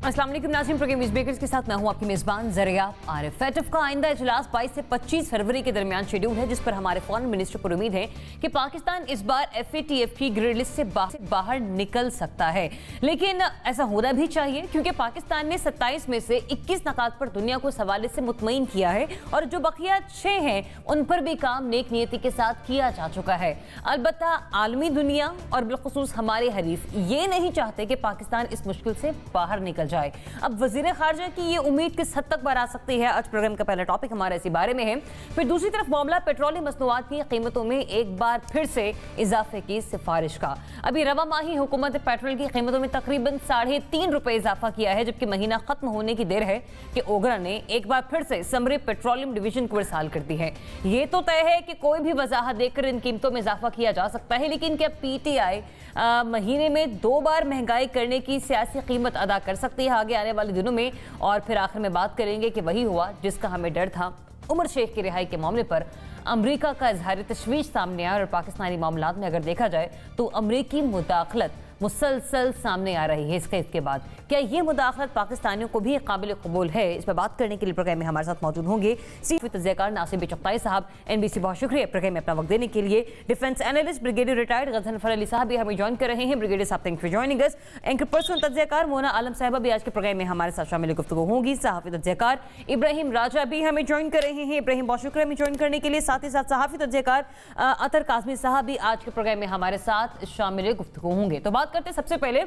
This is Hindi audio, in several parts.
अस्सलाम वालेकुम नाज़रीन, प्रोग्राम न्यूज़ ब्रेकर्स के साथ मैं हूं आपकी मेज़बान ज़रिया आरिफ। फेटफ का आइंदा इजलास 22 से 25 फरवरी के दरमियान शेड्यूल है, जिस पर हमारे फॉरेन मिनिस्टर को उम्मीद है कि पाकिस्तान इस बार FATF की ग्रे लिस्ट से बाहर निकल सकता है। लेकिन ऐसा होना भी चाहिए, क्योंकि पाकिस्तान ने 27 में से 21 नकात पर दुनिया को इस हवाले से मुतमईन किया है और जो बकिया 6 हैं उन पर भी काम नेक नियति के साथ किया जा चुका है। अलबत्ता आलमी दुनिया और बिलखुसूस हमारे हरीफ ये नहीं चाहते कि पाकिस्तान इस मुश्किल से बाहर निकल जाए। अब वजीर खारजा की ये उम्मीद किस हद तक बढ़ा सकती है, आज प्रोग्राम का पहला टॉपिक हमारे इसी बारे में है। फिर दूसरी तरफ मामला पेट्रोलियम मसनूआत की कीमतों में एक बार फिर से इजाफे की सिफारिश का। अभी रवा माही हुकूमत पेट्रोल की कीमतों में तकरीबन ₹3.5 इजाफा किया है, जबकि महीना खत्म होने की देर है कि ओगरा ने एक बार फिर से समरी पेट्रोलियम डिवीजन को इरसाल कर दी है। ये तो तय है कि कोई भी वजाहत देकर इन कीमतों में इजाफा किया जा सकता है, लेकिन क्या PTI महीने में 2 बार महंगाई करने की सियासी कीमत अदा कर सकती है आगे आने वाले दिनों में? और फिर आखिर में बात करेंगे कि वही हुआ जिसका हमें डर था। उमर शेख की रिहाई के मामले पर अमेरिका का इजहार तशवीश सामने आया और पाकिस्तानी मामलात में अगर देखा जाए तो अमेरिकी मुदाखलत मुसलसल सामने आ रही है। इसके बाद क्या ये मुदाखलत पाकिस्तानियों को भी काबिल कबूल है? इस पर बात करने के लिए प्रोग्राम में हमारे साथ मौजूद होंगे चीफ तज्ज़ियाकार नासिर चगताई साहब, NBC। बहुत शुक्रिया प्रोग्राम में अपना वक्त देने के लिए। Defence analyst brigadier retired Ghazanfar Ali साहब भी हमें ज्वाइन कर रहे हैं। ब्रिगेडियर साहब, thank you for joining us. Anchor person तज्ज़ियाकार मोना आलम साहबा भी आज के प्रोग्राम में हमारे साथ शामिल गुफ्तगू होंगी। सहाफ़ी तज्ज़ियाकार इब्राहिम राजा भी हमें ज्वाइन कर रहे हैं। इब्राहिम, बहुत शुक्रिया हमें ज्वाइन करने के लिए। साथ ही साथ सहाफ़ी तज्ज़ियाकार अतर काज़मी साहब भी आज के प्रोग्राम में हमारे साथ शामिल गुफ्तगू होंगे। तो बात करते हैं सबसे पहले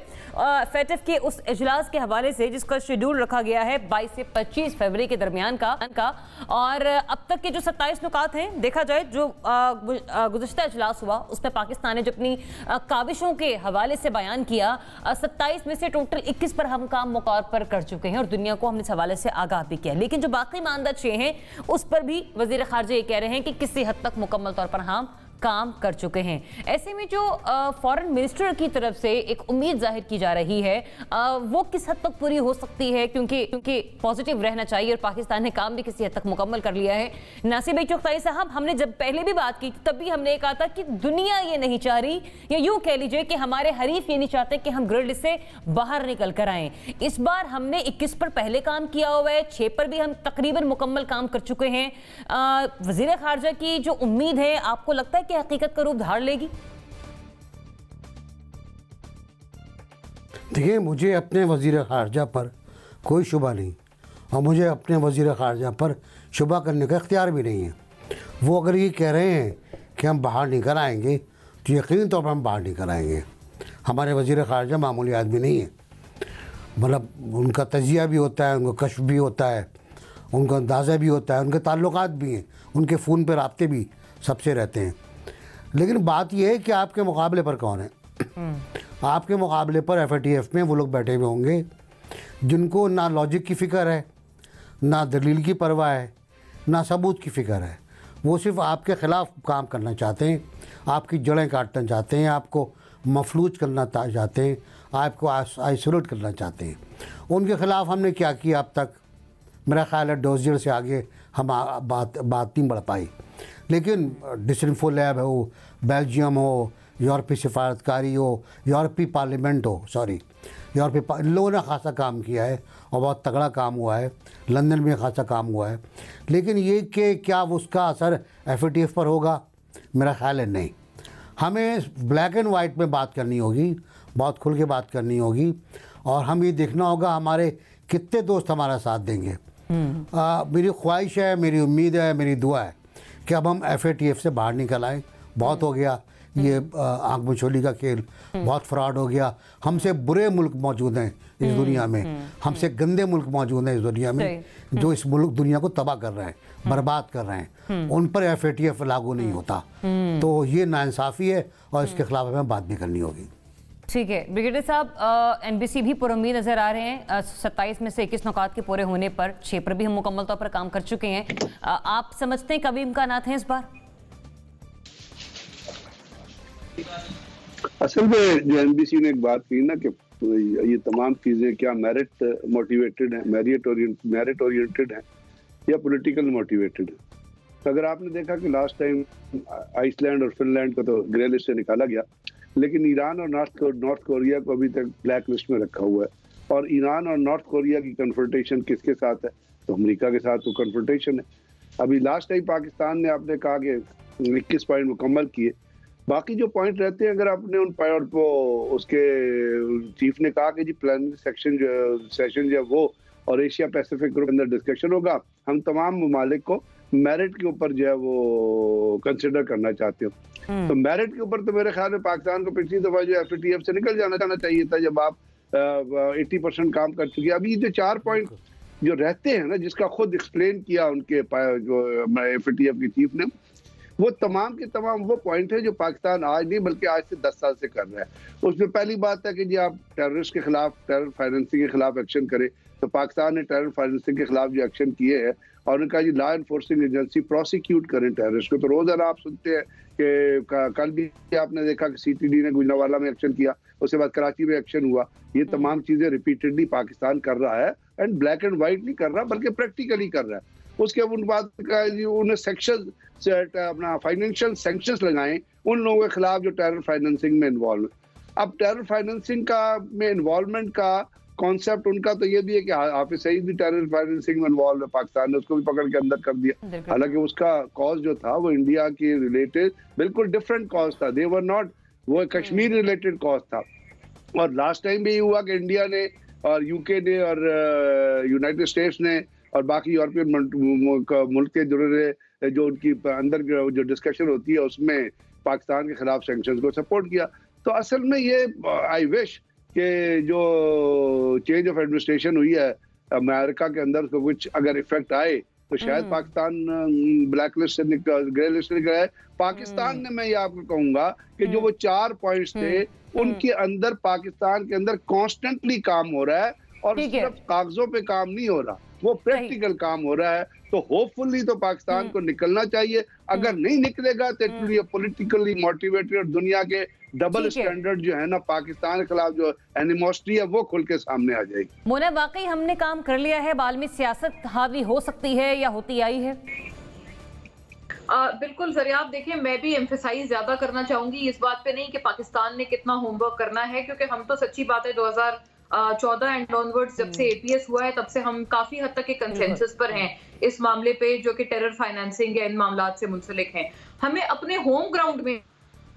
फेटफ के उस इजलास के हवाले से जिसका शेड्यूल रखा गया है 22 से 25 फरवरी के दरमियान का। और अब तक के जो 27 नुकात हैं, देखा जाए जो गुज़श्ता इजलास हुआ उस पर पाकिस्तान ने जो अपनी काविशों के हवाले से बयान किया, 27 में से टोटल 21 पर हम काम मुकर्रर पर कर चुके हैं और दुनिया को हमने इस हवाले से आगाह भी किया। लेकिन जो बाकी मानदा 6 हैं उस पर भी वज़ीर ख़ारजा ये कह रहे हैं कि किसी हद तक मुकम्मल तौर पर हम काम कर चुके हैं। ऐसे में जो फॉरेन मिनिस्टर की तरफ से एक उम्मीद जाहिर की जा रही है वो किस हद तक पूरी हो सकती है, क्योंकि पॉजिटिव रहना चाहिए और पाकिस्तान ने काम भी किसी हद तक मुकम्मल कर लिया है। नासिर चगताई साहब, हमने जब पहले भी बात की तब भी हमने कहा था कि दुनिया ये नहीं चाह रही, या यूँ कह लीजिए कि हमारे हरीफ ये नहीं चाहते कि हम ग्रिड लिस्ट से बाहर निकल कर आएँ। इस बार हमने 21 पर पहले काम किया हुआ है, 6 पर भी हम तकरीबन मुकम्मल काम कर चुके हैं। वज़ीर ख़ारजा की जो उम्मीद है, आपको लगता है कि हकीकत का रूप धार लेगी? देखिए, मुझे अपने वज़ीर ख़ारजा पर कोई शुबा नहीं और मुझे अपने वज़ीर ख़ारजा पर शुबा करने का इख्तियार भी नहीं है। वो अगर ये कह रहे हैं कि हम बाहर निकल आएंगे तो यकीन तौर पर हम बाहर निकल आएंगे। हमारे वज़ीर ख़ारजा मामूली आदमी नहीं है, मतलब उनका तजिया भी होता है, उनका कश्फ भी होता है, उनका अंदाज़ा भी होता है, उनके ताल्लुकात भी हैं, उनके फ़ोन पर राब्ते भी सबसे रहते हैं। लेकिन बात यह है कि आपके मुकाबले पर कौन है? आपके मुकाबले पर FATF में वो लोग बैठे हुए होंगे जिनको ना लॉजिक की फ़िक्र है, ना दलील की परवाह है, ना सबूत की फ़िक्र है। वो सिर्फ आपके ख़िलाफ़ काम करना चाहते हैं, आपकी जड़ें काटना चाहते हैं, आपको मफलूज करना चाहते हैं, आपको आइसोलेट करना चाहते हैं। उनके ख़िलाफ़ हमने क्या किया अब तक? मेरा ख़्याल है डोजियर से आगे हम बात नहीं बढ़ पाई। लेकिन डिसइंफो लैब हो, बेल्जियम हो, यूरोपीय सिफारतकारी हो, यूरोपीय पार्लियामेंट हो, इन लोगों ने खासा काम किया है और बहुत तगड़ा काम हुआ है। लंदन में खासा काम हुआ है। लेकिन ये कि क्या उसका असर FATF पर होगा? मेरा ख्याल है नहीं। हमें ब्लैक एंड वाइट में बात करनी होगी, बहुत खुल के बात करनी होगी और हम ये देखना होगा हमारे कितने दोस्त हमारा साथ देंगे। मेरी ख्वाहिश है, मेरी उम्मीद है, मेरी दुआ है कि अब हम FATF से बाहर निकल आएँ। बहुत हो गया ये आँख मछोली का खेल, बहुत फ्रॉड हो गया। हमसे बुरे मुल्क मौजूद हैं इस दुनिया में, हमसे गंदे मुल्क मौजूद हैं इस दुनिया में जो इस मुल्क दुनिया को तबाह कर रहे हैं, बर्बाद कर रहे हैं। उन पर FATF लागू नहीं होता। तो ये नाइंसाफ़ी है और इसके खिलाफ हमें बात भी करनी होगी। ठीक है ब्रिगेडियर साहब, NBC भी पुरुम्मीद नज़र आ रहे हैं। 27 में से 21 नुकात के पूरे होने पर 6 पर भी हम मुकम्मल तौर पर काम कर चुके हैं। आप समझते हैं कभी इम्कानात हैं इस बार? असल में जो NBC ने एक बात की ना कि ये तमाम चीज़ें क्या मेरिट मोटिवेटेड हैं, मेरिट ओरिएंटेड हैं या पॉलिटिकल मोटिवेटेड हैं। तो अगर आपने देखा कि लास्ट टाइम आइसलैंड और फिनलैंड को तो ग्रे लिस्ट से निकाला गया, लेकिन ईरान और नॉर्थ कोरिया को अभी तक ब्लैक लिस्ट में रखा हुआ है। और ईरान और नॉर्थ कोरिया की कन्फ्रंटेशन किसके साथ है? तो अमेरिका के साथ वो कन्फ्रंटेशन है। अभी लास्ट टाइम पाकिस्तान ने आपने कहा कि 21 पॉइंट मुकम्मल किए, बाकी जो पॉइंट रहते हैं अगर आपने उन पॉइंट को, उसके चीफ ने कहा कि जी प्लानिंग सेशन जो वो और एशिया पैसिफिक ग्रुप के अंदर डिस्कशन होगा, हम तमाम ममालिक को मेरिट के ऊपर जो है वो कंसिडर करना चाहते हो। तो मेरिट के ऊपर तो मेरे ख्याल में पाकिस्तान को पिछली दफा जो FATF से निकल जाना चाहिए था जब आप 80% काम कर चुके। अभी जो 4 पॉइंट जो रहते हैं ना, जिसका खुद एक्सप्लेन किया उनके जो FATF के चीफ ने, वो तमाम के तमाम वो पॉइंट है जो पाकिस्तान आज नहीं बल्कि आज से 10 साल से कर रहा है। उसमें पहली बात है कि जी आप टेररिस्ट के खिलाफ, टेरर फाइनेंसिंग के खिलाफ एक्शन करें। तो पाकिस्तान ने टेरर फाइनेंसिंग के खिलाफ जो एक्शन किए हैं और उनका जी लॉ एनफोर्सिंग एजेंसी प्रोसिक्यूट करें टेररिस्ट को। तो रोजाना आप सुनते हैं कि कल भी आपने देखा कि CTD ने गुजरांवाला में एक्शन किया, उसके बाद कराची में एक्शन हुआ। ये तमाम चीजें रिपीटेडली पाकिस्तान कर रहा है, एंड ब्लैक एंड व्हाइट नहीं कर रहा बल्कि प्रैक्टिकली कर रहा है। उसके उन बात का उन्हें सेक्शन अपना फाइनेंशियल सैंक्शंस लगाएं उन लोगों के खिलाफ जो टेरर फाइनेंसिंग में इन्वॉल्व है। अब टेरर फाइनेंसिंग का में इन्वॉल्वमेंट का कॉन्सेप्ट उनका तो ये भी है कि हाफिज सईद भी टेरर फाइनेंसिंग में इन्वॉल्व है, पाकिस्तान ने उसको भी पकड़ के अंदर कर दिया। हालांकि उसका कॉज जो था वो इंडिया के रिलेटेड बिल्कुल डिफरेंट कॉज था, दे वर नॉट, वो कश्मीर रिलेटेड कॉज था। और लास्ट टाइम भी ये हुआ कि इंडिया ने और UK ने और यूनाइटेड स्टेट्स ने और बाकी यूरोपियन मुल्क के जो उनकी अंदर जो डिस्कशन होती है उसमें पाकिस्तान के खिलाफ सैंक्शंस को सपोर्ट किया। तो असल में ये आई विश कि जो चेंज ऑफ एडमिनिस्ट्रेशन हुई है अमेरिका के अंदर, उसको कुछ अगर इफेक्ट आए तो शायद पाकिस्तान ब्लैक लिस्ट से ग्रे लिस्ट से निकल आए। पाकिस्तान ने, मैं ये आपको कहूंगा कि जो वो 4 पॉइंट्स थे उनके अंदर पाकिस्तान के अंदर कॉन्स्टेंटली काम हो रहा है और सिर्फ कागजों पे काम नहीं हो रहा, वो प्रैक्टिकल काम हो रहा है। तो होपफुली तो पाकिस्तान को निकलना चाहिए। अगर नहीं निकलेगा तो it will be politically motivated, दुनिया के डबल स्टैंडर्ड जो है ना पाकिस्तान के खिलाफ जो एनिमोसिटी है वो खुल के सामने आ जाएगी। मोना, वाकई हमने काम कर लिया है, बाल में सियासत हावी हो सकती है या होती आई है? बिल्कुल जरिया, आप देखिए मैं भी एम्फेसाइज ज्यादा करना चाहूंगी इस बात पे नहीं कि पाकिस्तान ने कितना होमवर्क करना है, क्योंकि हम तो सच्ची बात है 2014 एंड ऑनवर्ड्स जब से APS हुआ है तब से हम काफी हद तक एक कंसेंसस पर हैं इस मामले पे जो कि टेरर फाइनेंसिंग या इन मामलात से मुंसलिक हैं। हमें अपने होम ग्राउंड में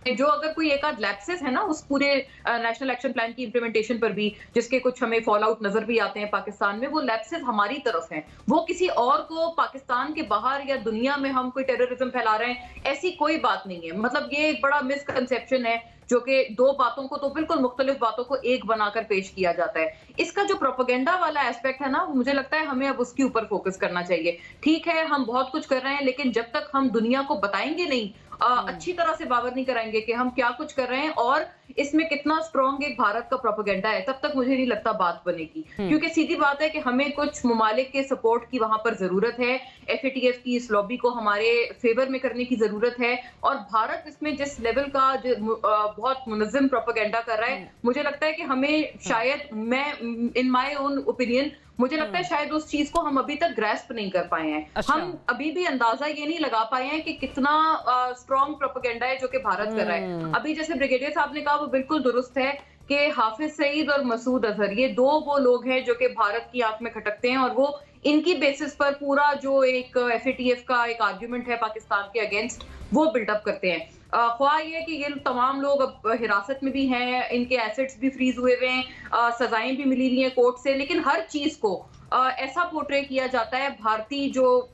जो अगर कोई एक आध लैप्सेस है ना उस पूरे नेशनल एक्शन प्लान की इंप्लीमेंटेशन पर भी, जिसके कुछ हमें फॉल आउट नजर भी आते हैं पाकिस्तान में, वो लैप्सेस हमारी तरफ हैं। वो किसी और को पाकिस्तान के बाहर या दुनिया में हम कोई टेररिज्म फैला रहे हैं ऐसी कोई बात नहीं है। मतलब ये एक बड़ा मिसकंसेप्शन है जो कि दो बातों को तो बिल्कुल मुख्तलिफ बातों को एक बनाकर पेश किया जाता है। इसका जो प्रोपेगेंडा वाला एस्पेक्ट है ना, मुझे लगता है हमें अब उसके ऊपर फोकस करना चाहिए। ठीक है हम बहुत कुछ कर रहे हैं, लेकिन जब तक हम दुनिया को बताएंगे नहीं, अच्छी तरह से बावर नहीं कराएंगे कि हम क्या कुछ कर रहे हैं और इसमें कितना स्ट्रॉन्ग एक भारत का प्रोपेगेंडा है, तब तक मुझे नहीं लगता बात बनेगी। क्योंकि सीधी बात है कि हमें कुछ ममालिक के सपोर्ट की वहां पर जरूरत है, FATF की इस लॉबी को हमारे फेवर में करने की जरूरत है। और भारत इसमें जिस लेवल का बहुत मुनज़्ज़म प्रोपेगेंडा कर रहा है, मुझे लगता है कि हमें शायद, मैं इन माय ओन ओपिनियन, मुझे लगता है शायद उस चीज को हम अभी तक ग्रैस्प नहीं कर पाए हैं। अच्छा। हम अभी भी अंदाजा ये नहीं लगा पाए हैं कि कितना स्ट्रॉन्ग प्रोपेगेंडा है जो कि भारत कर रहा है। अभी जैसे ब्रिगेडियर साहब ने कहा वो बिल्कुल दुरुस्त है कि हाफिज सईद और मसूद अजहर ये दो वो लोग हैं जो कि भारत की आंख में खटकते हैं और वो इनकी बेसिस पर पूरा जो एक FATF का एक आर्ग्यूमेंट है पाकिस्तान के अगेंस्ट वो बिल्डअप करते हैं। ख्वाह ये कि ये तमाम लोग अब हिरासत में भी हैं, इनके एसेट्स भी फ्रीज हुए हुए हैं, सजाएं भी मिली हुई हैं कोर्ट से, लेकिन हर चीज को ऐसा पोर्ट्रे किया जाता है भारतीय जो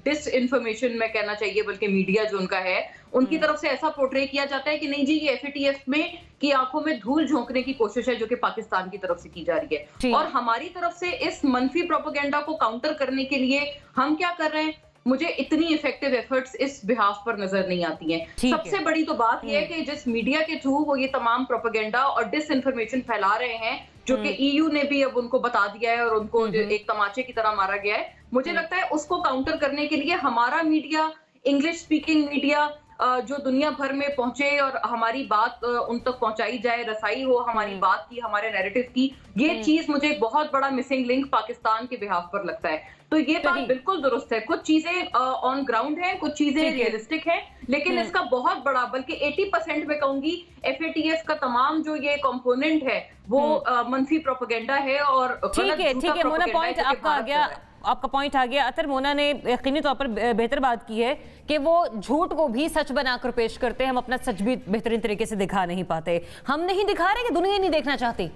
डिस इन्फॉर्मेशन में कहना चाहिए, बल्कि मीडिया जो उनका है उनकी तरफ से ऐसा पोर्ट्रे किया जाता है कि नहीं जी ये FATF में की आंखों में धूल झोंकने की कोशिश है जो कि पाकिस्तान की तरफ से की जा रही है। और हमारी तरफ से इस मनफी प्रोपेगेंडा को काउंटर करने के लिए हम क्या कर रहे हैं, मुझे इतनी इफेक्टिव एफर्ट्स इस बिहाफ पर नजर नहीं आती हैं। सबसे बड़ी तो बात यह है कि जिस मीडिया के थ्रू वो ये तमाम प्रोपेगेंडा और डिस इन्फॉर्मेशन फैला रहे हैं, जो कि EU ने भी अब उनको बता दिया है और उनको एक तमाचे की तरह मारा गया है, मुझे लगता है उसको काउंटर करने के लिए हमारा मीडिया, इंग्लिश स्पीकिंग मीडिया, जो दुनिया भर में पहुंचे और हमारी बात उन तक पहुंचाई जाए, रसाई हो हमारी बात की, हमारे नैरेटिव की, ये चीज मुझे बहुत बड़ा मिसिंग लिंक पाकिस्तान के बिहाफ पर लगता है। तो ये बात बिल्कुल दुरुस्त है, कुछ चीजें ऑन ग्राउंड हैं, कुछ चीजें रियलिस्टिक हैं, लेकिन इसका बहुत बड़ा, बल्कि 80% में कहूंगी FATF का तमाम जो ये कंपोनेंट है वो मंफी प्रोपेगेंडा है। और ठीक है मोना, पॉइंट आपका आ गया, आपका पॉइंट आ गया। अतर मोना ने यकीनी तौर पर बेहतर बात की है कि वो झूठ को भी सच बनाकर पेश करते हैं, हम अपना सच भी बेहतरीन तरीके से दिखा नहीं पाते। हम नहीं दिखा रहे कि दुनिया नहीं देखना चाहती?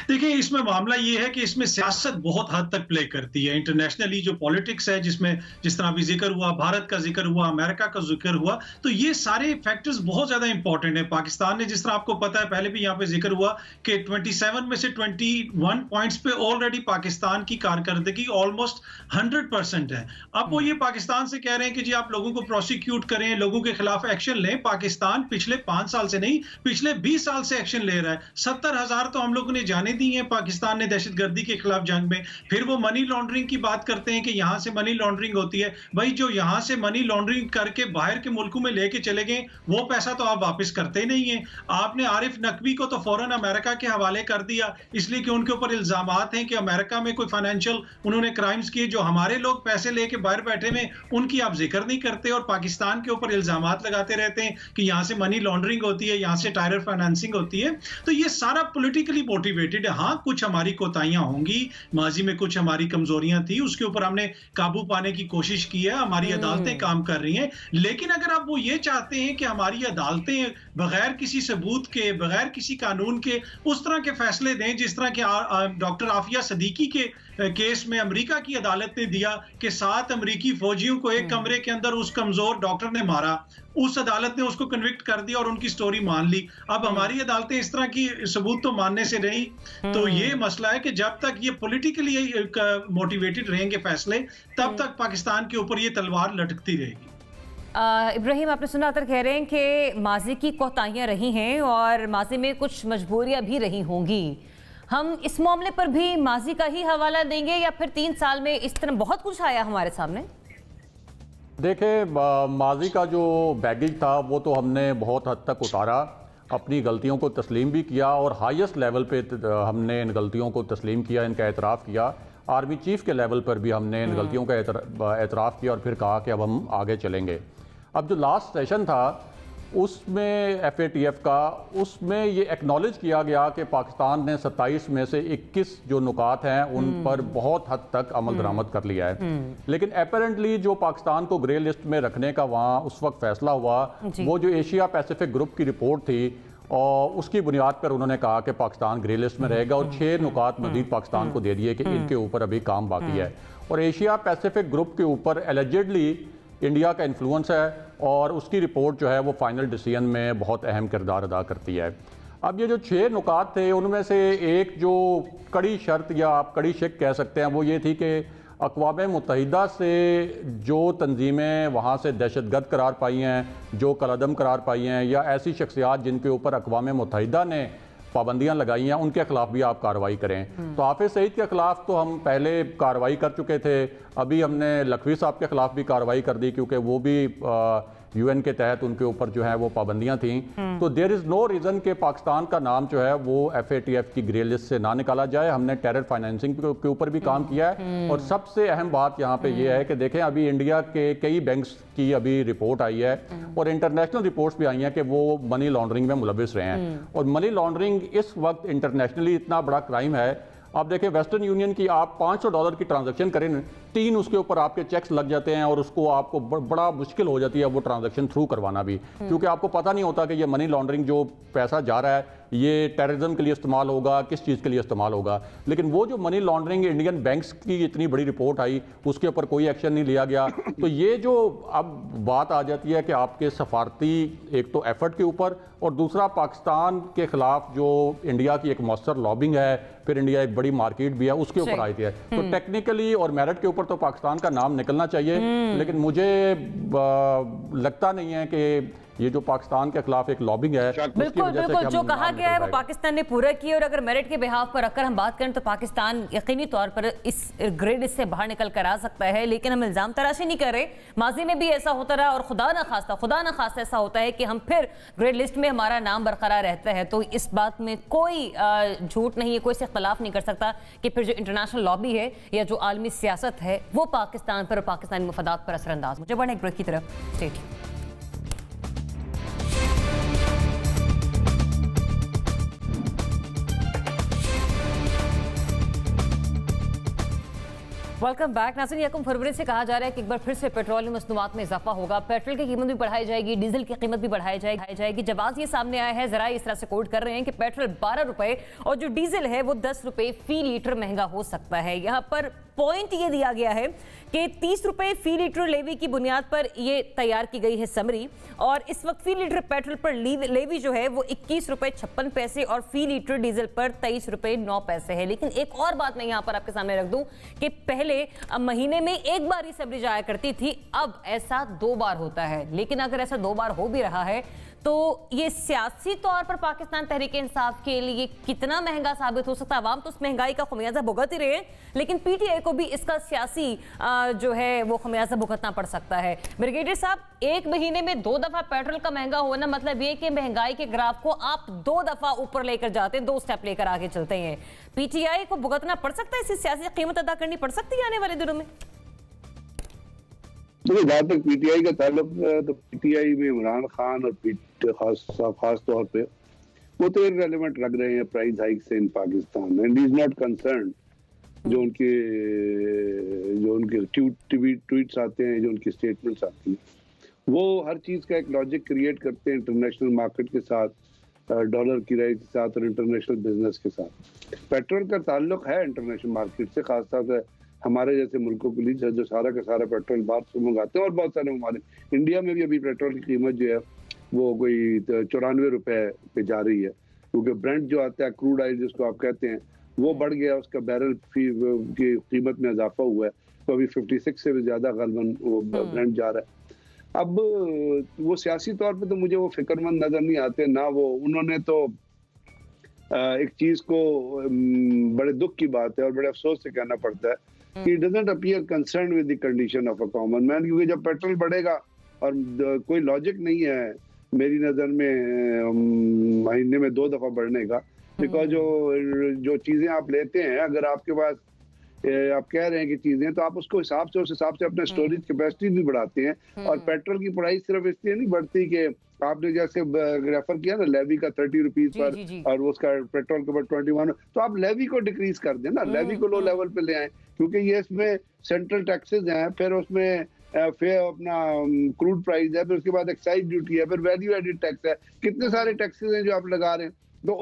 देखिए, इसमें मामला ये है कि इसमें सियासत बहुत हद तक प्ले करती है। इंटरनेशनली जो पॉलिटिक्स है, जिसमें जिस तरह अभी जिक्र हुआ, भारत का जिक्र हुआ, अमेरिका का जिक्र हुआ, तो ये सारे फैक्टर्स बहुत ज्यादा इंपॉर्टेंट है। पाकिस्तान ने, जिस तरह आपको पता है, पहले भी यहाँ पे जिक्र हुआ कि 27 में से 21 पॉइंट्स पे ऑलरेडी पाकिस्तान की कारकर्दगी ऑलमोस्ट 100% है। अब वो ये पाकिस्तान से कह रहे हैं कि जी आप लोगों को प्रोसिक्यूट करें, लोगों के खिलाफ एक्शन लें। पाकिस्तान पिछले 5 साल से नहीं, पिछले 20 साल से एक्शन ले रहा है। 70,000 तो हम लोगों ने जाने दी है पाकिस्तान ने दहशतगर्दी के खिलाफ जंग में। फिर वो मनी लॉन्ड्रिंग की बात करते हैं कि यहां से मनी लॉन्ड्रिंग होती है। भाई, जो यहां से मनी लॉन्ड्रिंग करके बाहर के मुल्कों में लेके चले गए, वो पैसा तो आप वापस करते ही नहीं है। आपने आरिफ नकवी को तो फौरन अमेरिका के हवाले कर दिया, इसलिए कि उनके ऊपर इल्जामात हैं कि अमेरिका में कोई फाइनेंशियल उन्होंने क्राइम्स किए। जो हमारे लोग पैसे लेके बाहर बैठे में, उनकी आप जिक्र नहीं करते और पाकिस्तान के ऊपर इल्जामात लगाते रहते हैं कि यहां से मनी लॉन्ड्रिंग होती है, यहां से टायर फाइनेंसिंग होती है। तो ये सारा पॉलिटिकली मोटिवेटेड है। हाँ, कुछ हमारी कोताहियां होंगी, माजी में कुछ हमारी कमजोरियां थी, उसके ऊपर हमने काबू पाने की कोशिश की है, हमारी अदालतें काम कर रही हैं। लेकिन अगर आप वो ये चाहते हैं कि हमारी अदालतें बगैर किसी सबूत के, बगैर किसी कानून के उस तरह के फैसले दें जिस तरह के डॉक्टर आफिया सदीकी के केस में अमेरिका की अदालत ने दिया कि 7 अमेरिकी फौजियों को एक कमरे के अंदर उस कमजोर डॉक्टर ने मारा, उस अदालत ने उसको कन्विक्ट कर दिया और उनकी स्टोरी मान ली। अब हमारी अदालतें इस तरह की सबूत तो मानने से नहीं। तो ये मसला है कि जब तक ये पॉलिटिकली मोटिवेटेड रहेंगे फैसले, तब तक पाकिस्तान के ऊपर ये तलवार लटकती रहेगी। इब्राहिम, आपने सुना, अतर कह रहे हैं कि माजी की कोताहियां रही हैं और माजी में कुछ मजबूरियां भी रही होंगी। हम इस मामले पर भी माजी का ही हवाला देंगे या फिर 3 साल में इस तरह बहुत कुछ आया हमारे सामने? देखिए, माजी का जो बैगेज था वो तो हमने बहुत हद तक उतारा, अपनी गलतियों को तस्लीम भी किया और हाईएस्ट लेवल पे हमने इन गलतियों को तस्लीम किया, इनका एतराफ़ किया। आर्मी चीफ के लेवल पर भी हमने इन गलतियों का एतराफ़ किया और फिर कहा कि अब हम आगे चलेंगे। अब जो लास्ट सेशन था उसमें FATF का, उसमें ये एक्नॉलेज किया गया कि पाकिस्तान ने 27 में से 21 जो नुकात हैं उन पर बहुत हद तक अमल दरामद कर लिया है। लेकिन अपेरेंटली जो पाकिस्तान को ग्रे लिस्ट में रखने का वहाँ उस वक्त फैसला हुआ, वो जो एशिया पैसिफिक ग्रुप की रिपोर्ट थी और उसकी बुनियाद पर उन्होंने कहा कि पाकिस्तान ग्रे लिस्ट में रहेगा और 6 नुकात मजीद पाकिस्तान को दे दिए कि इनके ऊपर अभी काम बाकी है। और एशिया पैसिफिक ग्रुप के ऊपर एलिजिडली इंडिया का इन्फ्लुएंस है और उसकी रिपोर्ट जो है वो फाइनल डिसीजन में बहुत अहम किरदार अदा करती है। अब ये जो 6 नुकात थे उनमें से एक जो कड़ी शर्त या आप कड़ी शिक कह सकते हैं वो ये थी कि अक़वाम मुत्तहिदा से जो तंजीमें वहाँ से दहशतगर्द करार पाई हैं, जो कलअदम करार पाई हैं, या ऐसी शख्सियात जिनके ऊपर अक़वाम मुत्तहिदा ने पाबंदियां लगाई हैं, उनके खिलाफ भी आप कार्रवाई करें। तो हाफिज़ सईद के खिलाफ तो हम पहले कार्रवाई कर चुके थे, अभी हमने लखवी साहब के खिलाफ भी कार्रवाई कर दी क्योंकि वो भी UN के तहत उनके ऊपर जो है वो पाबंदियां थीं। तो देयर इज़ नो रीज़न कि पाकिस्तान का नाम जो है वो FATF की ग्रे लिस्ट से ना निकाला जाए। हमने टेरर फाइनेंसिंग के ऊपर भी काम किया है और सबसे अहम बात यहाँ पे ये है कि देखें, अभी इंडिया के कई बैंक्स की अभी रिपोर्ट आई है और इंटरनेशनल रिपोर्ट्स भी आई हैं कि वो मनी लॉन्ड्रिंग में मुलविस रहे हैं। और मनी लॉन्ड्रिंग इस वक्त इंटरनेशनली इतना बड़ा क्राइम है। आप देखें, वेस्टर्न यूनियन की आप $500 की ट्रांजैक्शन करें, 3 उसके ऊपर आपके चेक्स लग जाते हैं और उसको आपको बड़ा मुश्किल हो जाती है वो ट्रांजैक्शन थ्रू करवाना भी, क्योंकि आपको पता नहीं होता कि ये मनी लॉन्ड्रिंग जो पैसा जा रहा है ये टेररिज्म के लिए इस्तेमाल होगा, किस चीज़ के लिए इस्तेमाल होगा। लेकिन वो जो मनी लॉन्ड्रिंग इंडियन बैंक्स की इतनी बड़ी रिपोर्ट आई, उसके ऊपर कोई एक्शन नहीं लिया गया। तो ये जो अब बात आ जाती है कि आपके सफारती एक तो एफर्ट के ऊपर और दूसरा पाकिस्तान के खिलाफ जो इंडिया की एक मौसर लॉबिंग है, फिर इंडिया एक बड़ी मार्केट भी है, उसके ऊपर आई थी। तो टेक्निकली और मेरिट के ऊपर तो पाकिस्तान का नाम निकलना चाहिए, लेकिन मुझे लगता नहीं है कि ये जो पाकिस्तान के खिलाफ एक लॉबिंग है, बिल्कुल बिल्कुल जो कहा गया है वो पाकिस्तान ने पूरा किया। और अगर मेरिट के बिहाफ पर अगर हम बात करें तो पाकिस्तान यकीनी तौर पर इस ग्रेड लिस्ट से बाहर निकल कर आ सकता है, लेकिन हम इल्जाम तराशी नहीं कर रहे। माजी में भी ऐसा होता रहा और खुदा ना खास्ता ऐसा होता है कि हम फिर ग्रेड लिस्ट में हमारा नाम बरकरार रहता है। तो इस बात में कोई झूठ नहीं है, कोई से इख्तलाफ नहीं कर सकता कि फिर जो इंटरनेशनल लॉबी है या जो आलमी सियासत है वो पाकिस्तान पर और पाकिस्तानी मफादात पर असरअंदाज। मुझे बढ़ने एक ब्रेक की तरफ स्टे ट्यून्ड। Welcome back. नाज़रीन, 1 फरवरी से कहा जा रहा है कि एक बार फिर से पेट्रोलियम मसनूआत में इजाफा होगा, पेट्रोल की कीमत भी बढ़ाई जाएगी, डीजल की कीमत भी बढ़ाई जाएगी। जब आज ये सामने आया है, जरा इस तरह से कोट कर रहे हैं कि पेट्रोल 12 रुपए और जो डीजल है वो 10 रुपए फी लीटर महंगा हो सकता है। यहाँ पर पॉइंट ये दिया गया है कि 30 रुपए फी लीटर लेवी की बुनियाद पर ये तैयार की गई है समरी, और इस वक्त फी लीटर पेट्रोल पर लेवी जो है वो 21 रुपए 56 पैसे और फी लीटर डीजल पर 23 रुपए 9 पैसे है। लेकिन एक और बात मैं यहाँ पर आपके सामने रख दूं कि पहले महीने में एक बार ही समरी जाया करती थी, अब ऐसा 2 बार होता है। लेकिन अगर ऐसा 2 बार हो भी रहा है तो ये सियासी तौर पर पाकिस्तान तहरीक इंसाफ के लिए कितना महंगा साबित हो सकता है। अवाम तो उस महंगाई का खमियाजा भुगत ही रहे हैं, लेकिन पीटीआई को भी इसका सियासी जो है वो खमियाजा भुगतना पड़ सकता है। ब्रिगेडियर साहब, एक महीने में 2 दफा पेट्रोल का महंगा होना मतलब ये कि महंगाई के ग्राफ को आप 2 दफा ऊपर लेकर जाते हैं, 2 स्टेप लेकर आगे चलते हैं। पीटीआई को भुगतना पड़ सकता है, इसकी सियासी कीमत अदा करनी पड़ सकती है आने वाले दिनों में। तो जहाँ तक पीटीआई का ताल्लुक है तो पीटीआई में इमरान खान और खास तौर पे वो तो इररिलेवेंट लग रहे हैं प्राइस हाइक से in Pakistan, and is not concern. जो उनके ट्वीट्स आते हैं, जो उनकी स्टेटमेंट्स आती हैं, वो हर चीज का एक लॉजिक क्रिएट करते हैं इंटरनेशनल मार्केट के साथ, डॉलर की राइज के साथ और इंटरनेशनल बिजनेस के साथ। पेट्रोल का ताल्लुक है इंटरनेशनल मार्केट से, खासतौर से हमारे जैसे मुल्कों के लिए जो सारा का सारा पेट्रोल बाहर से मंगाते हैं। और बहुत सारे हमारे इंडिया में भी अभी पेट्रोल की कीमत जो है वो कोई 94 रुपए पे जा रही है, क्योंकि ब्रेंट जो आता है, क्रूड ऑयल जिसको आप कहते हैं, वो बढ़ गया, उसका बैरल की कीमत में इजाफा हुआ है, तो अभी 56 से भी ज्यादा गलबन वो ब्रेंट जा रहा है। अब वो सियासी तौर पे तो मुझे वो फिक्रमंद नजर नहीं आते ना। वो उन्होंने तो एक चीज को बड़े दुख की बात है और बड़े अफसोस से कहना पड़ता है कि it doesn't appear concern with the condition of a common man, क्योंकि जब पेट्रोल बढ़ेगा और कोई लॉजिक नहीं है मेरी नजर में महीने में 2 दफा बढ़ने का, बिकॉज जो चीजें आप लेते हैं, अगर आपके पास आप कह रहे हैं कि चीजें, तो आप उसको उस हिसाब से अपने स्टोरेज कैपेसिटी भी बढ़ाते हैं। और पेट्रोल की प्राइस सिर्फ इसलिए नहीं बढ़ती कि आपने जैसे रेफर किया ना लेवी का 30 रुपीज पर और उसका पेट्रोल के ऊपर 21, तो आप लेवी को डिक्रीज कर दें ना, लेवी को लो लेवल पे ले आए, क्योंकि ये इसमें सेंट्रल टैक्सेस हैं, फिर उसमें फिर अपना क्रूड प्राइस है, फिर उसके बाद एक्साइज ड्यूटी है, फिर वैल्यू एडिड टैक्स है, कितने सारे टैक्सेस हैं जो आप लगा रहे हैं, तो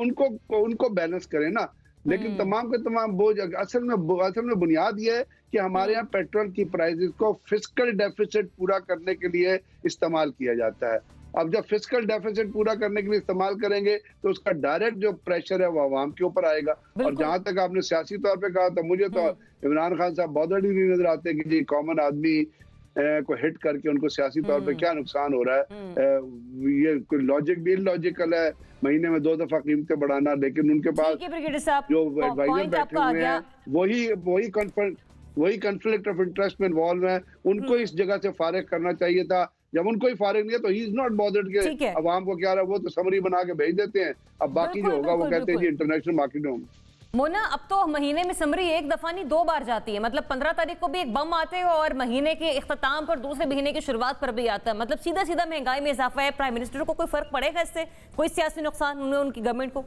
उनको बैलेंस करें ना। लेकिन तमाम के तमाम बोझ असल में बुनियाद ये है कि हमारे यहाँ पेट्रोल की प्राइसेस को फिस्कल डेफिसिट पूरा करने के लिए इस्तेमाल किया जाता है। अब जब फिस्कल डेफिसिट पूरा करने के लिए इस्तेमाल करेंगे तो उसका डायरेक्ट जो प्रेशर है वो आवाम के ऊपर आएगा। और जहां तक आपने सियासी तौर पे कहा, तो मुझे तो इमरान खान साहब बॉदर्ड ही नहीं नजर आते कि जी कॉमन आदमी को हिट करके उनको सियासी तौर पे क्या नुकसान हो रहा है। ये कोई लॉजिक भी इलॉजिकल है महीने में 2 दफा कीमतें बढ़ाना, लेकिन उनके पास जो एडवाइजर बैठे हुए हैं वही कॉन्फ्लिक्ट ऑफ इंटरेस्ट में इन्वॉल्व है, उनको इस जगह से फारिग करना चाहिए था। जब उनको ही फारिग नहीं है तो ही इज नॉट बॉदर्ड के अवाम को क्या रहा है, वो तो समरी बना के भेज देते हैं। अब बाकी जो होगा वो कहते हैं जी इंटरनेशनल मार्केट में। मोना, अब तो महीने में समरी 1 दफा नहीं 2 बार जाती है, मतलब 15 तारीख को भी एक बम आते हैं और महीने के इख्तिताम पर दूसरे महीने की शुरुआत पर भी आता है, मतलब सीधा सीधा महंगाई में इजाफा है। प्राइम मिनिस्टर को कोई फर्क पड़ेगा इससे, कोई सियासी नुकसान उनकी गवर्नमेंट को?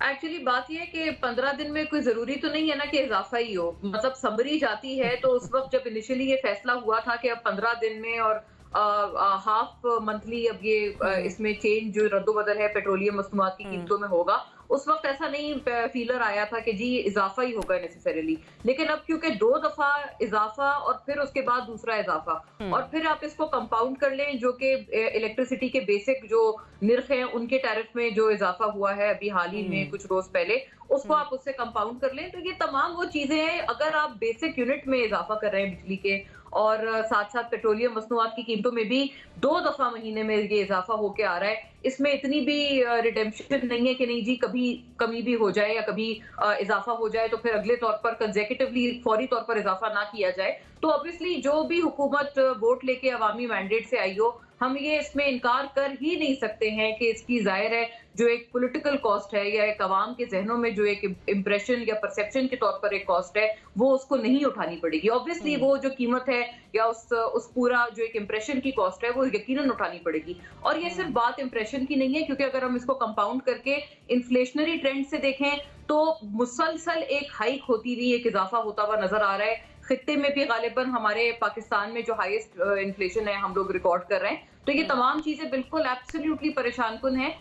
एक्चुअली बात यह है कि 15 दिन में कोई जरूरी तो नहीं है ना कि इजाफा ही हो, मतलब समरी जाती है। तो उस वक्त जब इनिशियली ये फैसला हुआ था कि अब 15 दिन में और हाफ मंथली अब ये इसमें चेंज जो रद्दोबदल है पेट्रोलियम मसनूआत की कीमतों में होगा, उस वक्त ऐसा नहीं फीलर आया था कि जी ये इजाफा ही होगा नेसेसरीली। लेकिन अब क्योंकि 2 दफा इजाफा और फिर उसके बाद दूसरा इजाफा और फिर आप इसको कंपाउंड कर लें, जो कि इलेक्ट्रिसिटी के बेसिक जो निर्ख हैं उनके टैरिफ में जो इजाफा हुआ है अभी हाल ही में कुछ रोज पहले, उसको आप उससे कंपाउंड कर लें, तो ये तमाम वो चीजें हैं। अगर आप बेसिक यूनिट में इजाफा कर रहे हैं बिजली के और साथ साथ पेट्रोलियम मसनूआत की कीमतों में भी 2 दफा महीने में ये इजाफा होके आ रहा है। इसमें इतनी भी रिडेम्पशन नहीं है कि नहीं जी कभी कमी भी हो जाए या कभी इजाफा हो जाए तो फिर अगले तौर पर कंसेक्यूटिवली फौरी तौर पर इजाफा ना किया जाए। तो ऑब्वियसली जो भी हुकूमत वोट लेके अवामी मैंडेट से आई हो, हम ये इसमें इनकार कर ही नहीं सकते हैं कि इसकी जाहिर है जो एक पॉलिटिकल कॉस्ट है या एक अवाम के जहनों में जो एक इंप्रेशन या परसेप्शन के तौर पर एक कॉस्ट है, वो उसको नहीं उठानी पड़ेगी। ऑब्वियसली वो जो कीमत है या उस पूरा जो एक इंप्रेशन की कॉस्ट है वो यकीनन उठानी पड़ेगी। और ये सिर्फ बात इंप्रेशन की नहीं है, क्योंकि अगर हम इसको कंपाउंड करके इन्फ्लेशनरी ट्रेंड से देखें तो मुसलसल एक हाइक होती हुई, एक इजाफा होता हुआ नजर आ रहा है। खित्ते में भी गालिबन हमारे पाकिस्तान में जो हाईएस्ट इन्फ्लेशन है हम लोग रिकॉर्ड कर रहे हैं। तो ये तमाम चीजें बिल्कुल एब्सोल्युटली परेशान कुन है।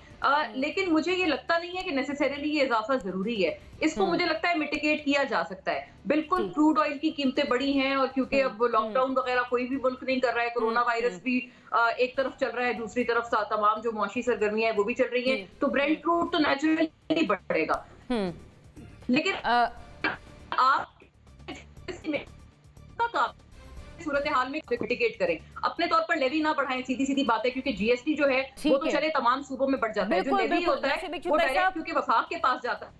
लेकिन मुझे ये लगता नहीं है कि नेसेसरीली ये इजाफा जरूरी है। इसको मुझे लगता है मिटिगेट किया जा सकता है। बिल्कुल क्रूड ऑयल की कीमतें बढ़ी हैं और क्योंकि अब लॉकडाउन वगैरह कोई भी मुल्क नहीं कर रहा है, कोरोना वायरस भी एक तरफ चल रहा है, दूसरी तरफ तमाम जो मौशी सरगर्मियां है वो भी चल रही है, तो ब्रेंट क्रूड तो नेचुरली बढ़ेगा। लेकिन आप सूरत हाल में मिटिगेट करें, अपने तौर पर लेवी ना बढ़ाएं, सीधी सीधी बात है, क्योंकि जीएसटी जो है वो तो चले तमाम सूबों में बढ़ जाता है, जो लेवी होता है वो डायरेक्ट क्योंकि वफाक के पास जाता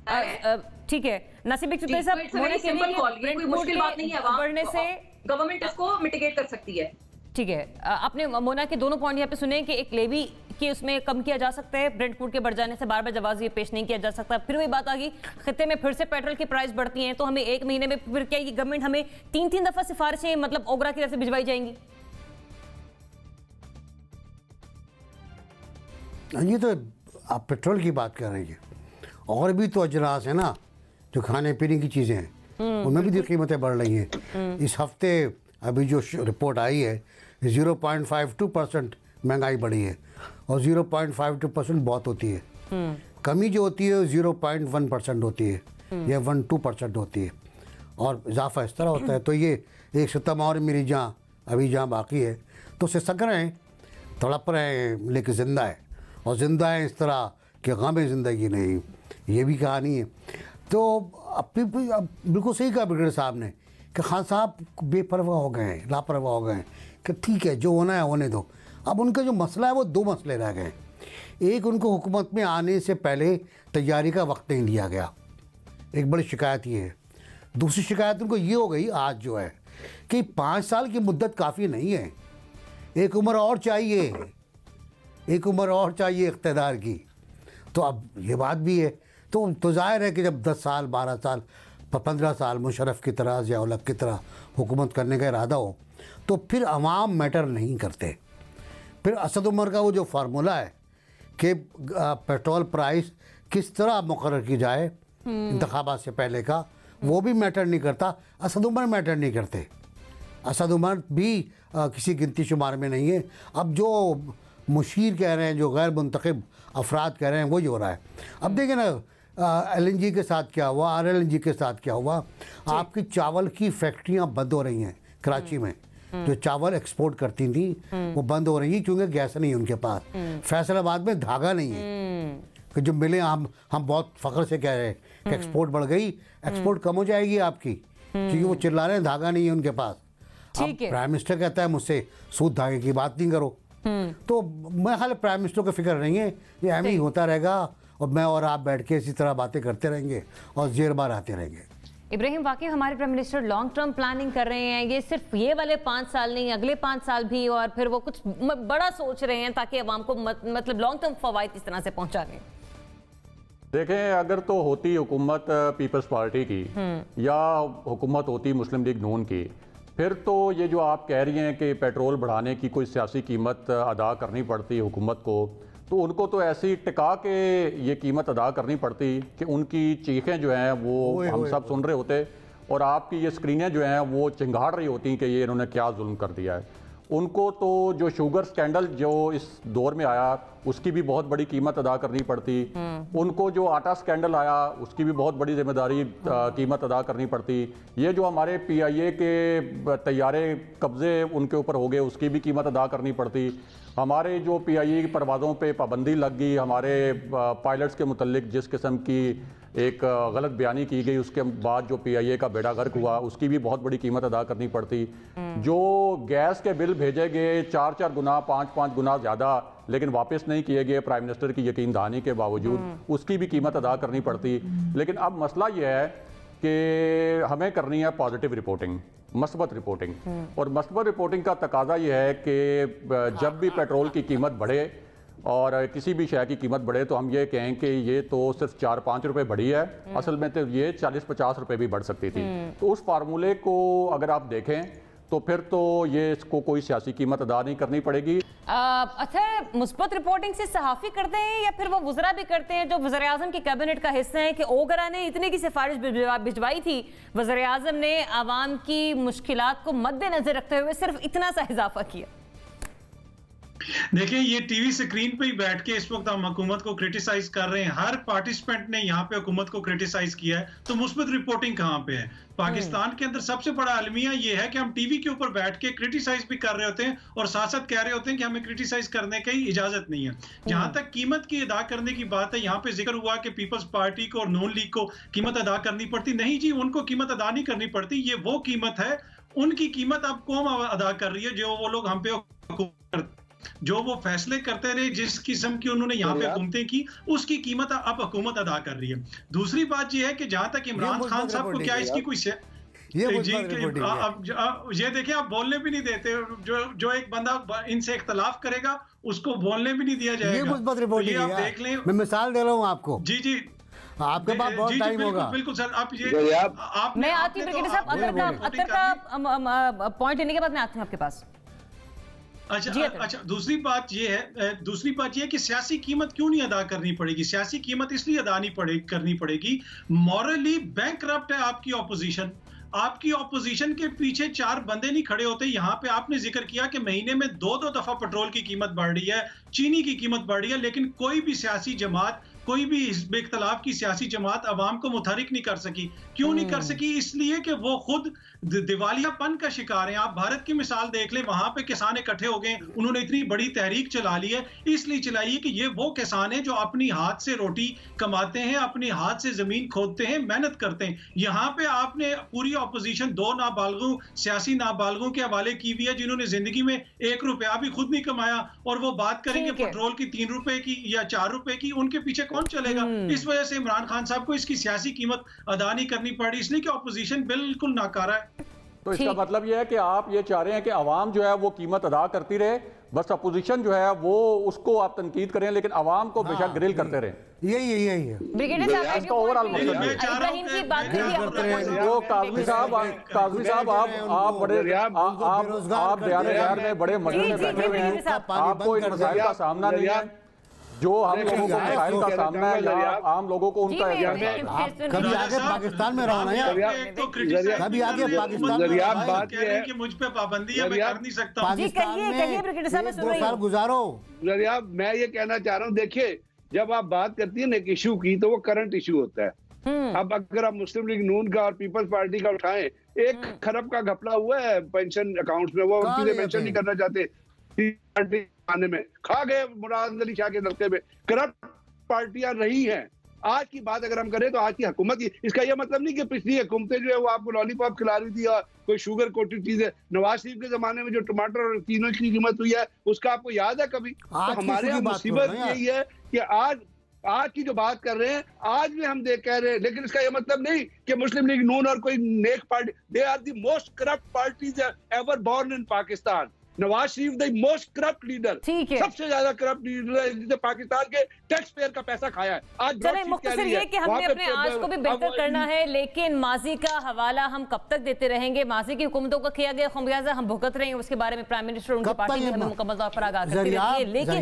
है। ठीक है नसीब इख्तियारी साहब, कोई मुश्किल बात नहीं है, बढ़ने से गवर्नमेंट इसको मिटिगेट कर सकती है। ठीक है, आपने मोना के दोनों पॉइंट यहाँ पे सुने कि एक लेवी कि उसमें कम किया जा सकता है, ब्रेंट क्रूड के बढ़ जाने से बार बार जवाब ये पेश नहीं किया जा सकता। फिर वही बात आ गई, खित्ते में फिर से पेट्रोल की प्राइस बढ़ती हैं तो हमें एक महीने में फिर क्या गवर्नमेंट हमें 3-3 दफा सिफारिशें मतलब ओगरा की तरफ से भिजवाई जाएंगी? ये तो आप पेट्रोल की बात कर रही है, और भी तो अजनास है ना जो खाने पीने की चीज़ें हैं उनमें भी कीमतें बढ़ रही हैं। इस हफ्ते अभी जो रिपोर्ट आई है 0.52% महंगाई बढ़ी है और 0.52% बहुत होती है। कमी जो होती है 0.1% होती है या 1-2% होती है और इजाफा इस तरह होता है। तो ये एक सितम और मेरी जहाँ अभी जहाँ बाकी है तो सिसक रहे हैं, तड़प रहे हैं, लेकिन ज़िंदा है और ज़िंदा है इस तरह कि गम ज़िंदगी नहीं, ये भी कहानी है। तो अब बिल्कुल सही कहा ब्रिगेडियर साहब ने कि खान साहब बेपरवाह हो गए हैं, लापरवाह हो गए हैं कि ठीक है जो होना है होने दो। अब उनका जो मसला है वो 2 मसले रह गए। एक, उनको हुकूमत में आने से पहले तैयारी का वक्त नहीं दिया गया, एक बड़ी शिकायत ये है। दूसरी शिकायत उनको ये हो गई आज जो है कि 5 साल की मुद्दत काफ़ी नहीं है, एक उम्र और चाहिए, एक उम्र और चाहिए इक़्तिदार की। तो अब ये बात भी है तो ज़ाहिर है कि जब 10 साल 12 साल 15 साल मुशर्रफ की तरह ज़िया-उल-हक की तरह हुकूमत करने का इरादा हो तो फिर अवाम मैटर नहीं करते। फिर असद उमर का वो जो फार्मूला है कि पेट्रोल प्राइस किस तरह मुकर्रर की जाए इंतखाबात से पहले का, वो भी मैटर नहीं करता। असद उमर मैटर नहीं करते, असद उमर भी किसी गिनती शुमार में नहीं है। अब जो मुशीर कह रहे हैं, जो गैर मुंतखब अफराद कह रहे हैं, वही हो रहा है। अब देखें ना LNG के साथ क्या हुआ, RLNG के साथ क्या हुआ। आपकी चावल की फैक्ट्रियां बंद हो रही हैं कराची में, जो चावल एक्सपोर्ट करती थी वो बंद हो रही है क्योंकि गैस नहीं है उनके पास। फैसलाबाद में धागा नहीं है कि जो मिले, हम बहुत फ़ख्र से कह रहे हैं कि एक्सपोर्ट बढ़ गई, एक्सपोर्ट कम हो जाएगी आपकी, क्योंकि वो चिल्ला रहे हैं धागा नहीं है उनके पास। अब प्राइम मिनिस्टर कहता है मुझसे सूद धागे की बात नहीं करो। तो मैं ख्याल प्राइम मिनिस्टर को फिक्र नहीं है, ये एम ही होता रहेगा और मैं और आप बैठ के इसी तरह बातें करते रहेंगे और जेर बार आते रहेंगे। इब्राहिम, वाकई हमारे prime minister long term planning कर रहे हैं, ये सिर्फ ये वाले 5 साल नहीं, अगले 5 साल भी, और फिर वो कुछ बड़ा सोच रहे हैं ताकि अवाम को मतलब लॉन्ग टर्म फवायद इस तरह से पहुंचा दें। देखें, अगर तो होती हुकूमत पीपल्स पार्टी की या हुकूमत होती मुस्लिम लीग नून की, फिर तो ये जो आप कह रही हैं कि पेट्रोल बढ़ाने की कोई सियासी कीमत अदा करनी पड़ती हुकूमत को, तो उनको तो ऐसी टिका के ये कीमत अदा करनी पड़ती कि उनकी चीखें जो हैं वो हम सब सुन रहे होते और आपकी ये स्क्रीनें जो हैं वो चिंगाड़ रही होती कि ये इन्होंने क्या जुल्म कर दिया है। उनको तो जो शुगर स्कैंडल जो इस दौर में आया उसकी भी बहुत बड़ी कीमत अदा करनी पड़ती। उनको जो आटा स्कैंडल आया उसकी भी बहुत बड़ी जिम्मेदारी कीमत अदा करनी पड़ती। ये जो हमारे PIA के तैयारे कब्जे उनके ऊपर हो गए उसकी भी कीमत अदा करनी पड़ती। हमारे जो PIA की परवाज़ों पे पाबंदी लग गई, हमारे पायलट्स के मुतल्लिक जिस किस्म की एक गलत बयानी की गई, उसके बाद जो PIA का बेड़ा गर्क हुआ उसकी भी बहुत बड़ी कीमत अदा करनी पड़ती। जो गैस के बिल भेजे गए 4-4 गुना 5-5 गुना ज़्यादा लेकिन वापस नहीं किए गए प्राइम मिनिस्टर की यकीन दहानी के बावजूद, उसकी भी कीमत अदा करनी पड़ती। लेकिन अब मसला यह है कि हमें करनी है पॉजिटिव रिपोर्टिंग, मस्बत रिपोर्टिंग। और मस्बत रिपोर्टिंग का तकाजा यह है कि जब भी पेट्रोल की कीमत बढ़े और किसी भी शय की कीमत बढ़े तो हम ये कहें कि ये तो सिर्फ 4-5 रुपए बढ़ी है, असल में तो ये 40-50 रुपए भी बढ़ सकती थी। तो उस फार्मूले को अगर आप देखें तो फिर तो ये इसको कोई सियासी कीमत अदा नहीं करनी पड़ेगी। अच्छा, मुस्बत रिपोर्टिंग से सहाफ़ी करते हैं या फिर वो वज़रा भी करते हैं जो वज़ीर आज़म की कैबिनेट का हिस्सा है कि ओगरा ने इतने की सिफारिश भिजवाई थी, वज़ीर आज़म ने आवाम की मुश्किलात को मद्देनजर रखते हुए सिर्फ इतना सा इजाफा किया। देखिए, ये टीवी स्क्रीन पे ही बैठ के इस वक्त हम हुकूमत को क्रिटिसाइज कर रहे हैं, हर पार्टिसिपेंट ने यहाँ पे हुकूमत को क्रिटिसाइज किया है, तो मुस्बत रिपोर्टिंग कहाँ पे है? पाकिस्तान के अंदर सबसे बड़ा अलमिया ये है कि हम टीवी के ऊपर बैठ के क्रिटिसाइज भी कर रहे होते हैं और साथ साथ कह रहे होते हैं कि हमें क्रिटिसाइज करने की इजाजत नहीं है। जहां तक कीमत की अदा करने की बात है, यहाँ पे जिक्र हुआ कि पीपल्स पार्टी को और नून लीग को कीमत अदा करनी पड़ती। नहीं जी, उनको कीमत अदा नहीं करनी पड़ती। ये वो कीमत है, उनकी कीमत अब कौम अदा कर रही है जो वो लोग हम पे जो वो फैसले करते रहे, जिस किस्म की उन्होंने यहाँ पे हुकूमतें की, उसकी कीमत अब हुकूमत अदा कर रही है। दूसरी बात ये है कि जहां तक इमरान खान साहब को क्या इसकी कोई ये देखिए, आप बोलने भी नहीं देते। जो एक बंदा इनसे इख्तलाफ करेगा उसको बोलने भी नहीं दिया जाएगा। ये मुस्बत रिपोर्टिंग है, देख लें। मैं मिसाल दे रहा हूँ आपको। जी जी, आपके पास बहुत टाइम होगा। बिल्कुल सर, आप ये आप मैं आती हूँ ब्रिगेडियर साहब, अतर का पॉइंट लेने के बाद मैं आती हूँ आपके पास। अच्छा, दूसरी बात यह है कि सियासी कीमत क्यों नहीं अदा करनी पड़ेगी? सियासी कीमत इसलिए अदा नहीं करनी पड़ेगी, मॉरली बैंकरप्ट है आपकी ऑपोजिशन। आपकी ऑपोजिशन के पीछे 4 बंदे नहीं खड़े होते। यहाँ पे आपने जिक्र किया कि महीने में 2-2 दफा पेट्रोल की कीमत बढ़ रही है, चीनी की कीमत बढ़ रही है, लेकिन कोई भी सियासी जमात, कोई भी हिज़्ब इख्तिलाफ की सियासी जमात अवाम को मुतहरिक नहीं कर सकी। क्यों नहीं कर सकी? इसलिए कि वो खुद दिवालियापन का शिकार हैं। आप भारत की मिसाल देख लें, वहां पे किसान इकट्ठे हो गए, उन्होंने इतनी बड़ी तहरीक चला ली है। इसलिए चलाई है कि ये वो किसान हैं जो अपनी हाथ से रोटी कमाते हैं, अपनी हाथ से जमीन खोदते हैं, मेहनत करते हैं। यहाँ पे आपने पूरी ऑपोजिशन 2 नाबालगों, सियासी नाबालगों के हवाले की हुई है जिन्होंने जिंदगी में 1 रुपया भी खुद नहीं कमाया, और वो बात करेंगे पेट्रोल की 3 रुपए की या 4 रुपए की। उनके पीछे कौन चलेगा? इस वजह से इमरान खान साहब को इसकी सियासी कीमत अदा नहीं करनी पड़ी, इसलिए कि ऑपोजिशन बिल्कुल नाकारा है। तो इसका मतलब यह है कि आप ये चाह रहे हैं कि अवाम जो है वो कीमत अदा करती रहे, बस अपोजिशन जो है वो उसको आप तनकीद करें लेकिन अवाम को बेशक ग्रिल करते रहे। यही है ब्रिगेडियर साहब, इसका ओवरऑल मतलब है। इब्राहिम की बात वो काज़मी साहब आप बड़े आप बयान गैर में बड़े मजे में बैठे हुए हैं, आपको इन मसाइल का सामना नहीं है जो हम लोगों को मसाइल का सामना है, या आम लोगों को उनका। कभी आगे पाकिस्तान में रहो ना यार, कभी आगे पाकिस्तान में बात है कि मुझ पे पाबंदी है, मैं कर नहीं सकता। पाकिस्तान में 2 साल गुजारो। मैं ये कहना चाह रहा हूँ, देखिए, जब आप बात करती है ना एक इशू की, तो वो करंट इशू होता है। अब अगर आप मुस्लिम लीग नून का और पीपल्स पार्टी का उठाएं, 1 खरब का घपला हुआ है पेंशन अकाउंट्स में, वो मेंशन नहीं करना चाहते। आने में खा गए मुराद अली शाह के दफ्तर में, करप्ट पार्टियां रही हैं। आज की बात अगर हम करें तो आज की हुकूमत की, इसका यह मतलब नहीं कि पिछली हुकूमतें जो है वो आपको लॉलीपॉप खिला रही थी या कोई शुगर कोटेड चीज है। नवाज शरीफ के जमाने में जो टमाटर और तीनों की कीमत हुई है उसका आपको याद है कभी? तो हमारे यहाँ मुसीबत यही है कि आज की जो बात कर रहे हैं, आज भी हम कह रहे हैं, लेकिन इसका यह मतलब नहीं कि मुस्लिम लीग नून और कोई नेक party, they are the most corrupt parties ever born in Pakistan. Nawaz Sharif the most corrupt leader, सबसे ज्यादा करप्ट लीडर है जिसने पाकिस्तान के टैक्स पेयर का पैसा खाया है। आज चले मुख्तसर ये कि हमने अपने आज को भी बेहतर करना है, लेकिन माजी का हवाला हम कब तक देते रहेंगे? माजी की हुकूमतों का किया गया खमियाजा हम भुगत रहे हैं, उसके बारे में प्राइम मिनिस्टर उनकी पार्टी भी हमें मुकम्मल तौर पर आगाह करती रहती है। लेकिन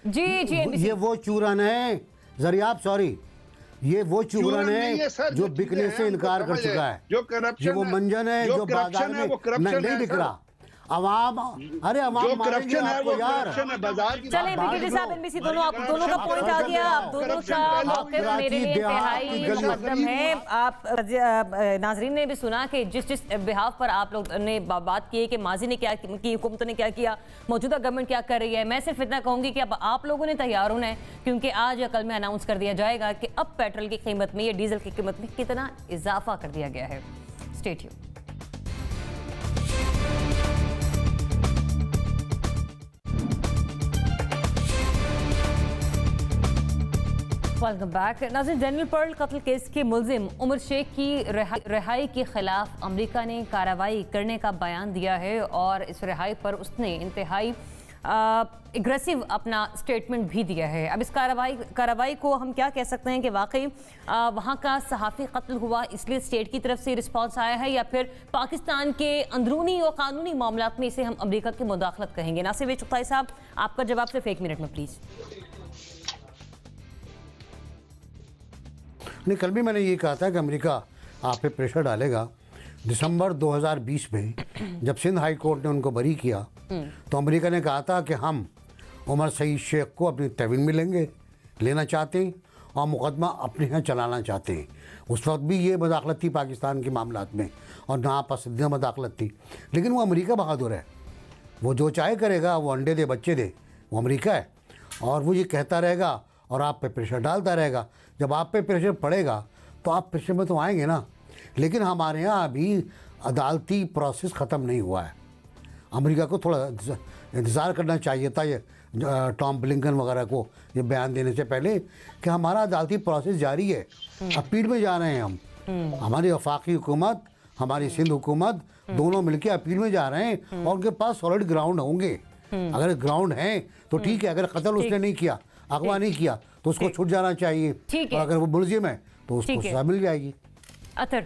जी ये वो चूरन है, जरियाब सॉरी, ये वो चूरन है जो बिकने से इनकार कर चुका है, जो करप्शन, वो मंजन है जो बाजार में नहीं बिक रहा। अवाम, अरे अवाम जो मारेंगे करप्शन है आपको वो यार। करप्शन है, बाजार की चलें ब्रिगेडियर साहब, एनबीसी दोनों का पॉइंट आ गया। आप दोनों का मौक़िफ़ मेरे लिए इंतहाई मुक़द्दम है। आप नाज़रीन ने भी सुना कि जिस बिहाफ पर आप लोग ने बात की है कि माजी ने क्या की, हुकूमत ने क्या किया, मौजूदा गवर्नमेंट क्या कर रही है, मैं सिर्फ इतना कहूँगी कि अब आप लोगों ने तैयार होना है, क्योंकि आज या कल में अनाउंस कर दिया जाएगा कि अब पेट्रोल की कीमत में या डीजल की कीमत में कितना इजाफा कर दिया गया है। Stay tuned. Welcome back. नाज़रीन, डैनियल पर्ल कत्ल केस के मुल्जिम उमर शेख की रिहाई के खिलाफ अमेरिका ने कार्रवाई करने का बयान दिया है और इस रिहाई पर उसने इंतहाई एग्रेसिव अपना स्टेटमेंट भी दिया है। अब इस कार्रवाई को हम क्या कह सकते हैं कि वाकई वहाँ का सहाफ़ी कत्ल हुआ इसलिए स्टेट की तरफ से रिस्पांस आया है, या फिर पाकिस्तान के अंदरूनी और कानूनी मामलात में इसे हम अमेरिका की मुदाखलत कहेंगे? नासिर चुगताई साहब, आपका जवाब सिर्फ 1 मिनट में प्लीज़। नहीं, कल भी मैंने ये कहा था कि अमेरिका आप पे प्रेशर डालेगा। दिसंबर 2020 में जब सिंध हाई कोर्ट ने उनको बरी किया तो अमेरिका ने कहा था कि हम उमर सईद शेख को अपनी तहवील में लेना चाहते हैं और मुकदमा अपने यहाँ चलाना चाहते हैं। उस वक्त भी ये मदाखलत थी पाकिस्तान के मामलात में और नापसंदीदा मदाखलत थी, लेकिन वो अमेरिका बहादुर है। वो जो चाहे करेगा, वो अंडे दे बच्चे दे, वो अमेरिका है और वो ये कहता रहेगा और आप पे प्रेशर डालता रहेगा। जब आप पे प्रेशर पड़ेगा तो आप प्रेशर में तो आएंगे ना। लेकिन हमारे यहाँ अभी अदालती प्रोसेस ख़त्म नहीं हुआ है। अमेरिका को थोड़ा इंतज़ार करना चाहिए था ये टॉम ब्लिंकन वगैरह को ये बयान देने से पहले कि हमारा अदालती प्रोसेस जारी है। अपील में जा रहे हैं हम, हमारी वफाकी हुकूमत, हमारी सिंध हुकूमत दोनों मिलकर अपील में जा रहे हैं और उनके पास सॉलिड ग्राउंड होंगे। अगर ग्राउंड है तो ठीक है, अगर कत्ल उसने नहीं किया, अगवा नहीं किया तो उसको छूट जाना चाहिए, और अगर वो मुलजिम है तो उसको सजा मिल जाएगी। अतर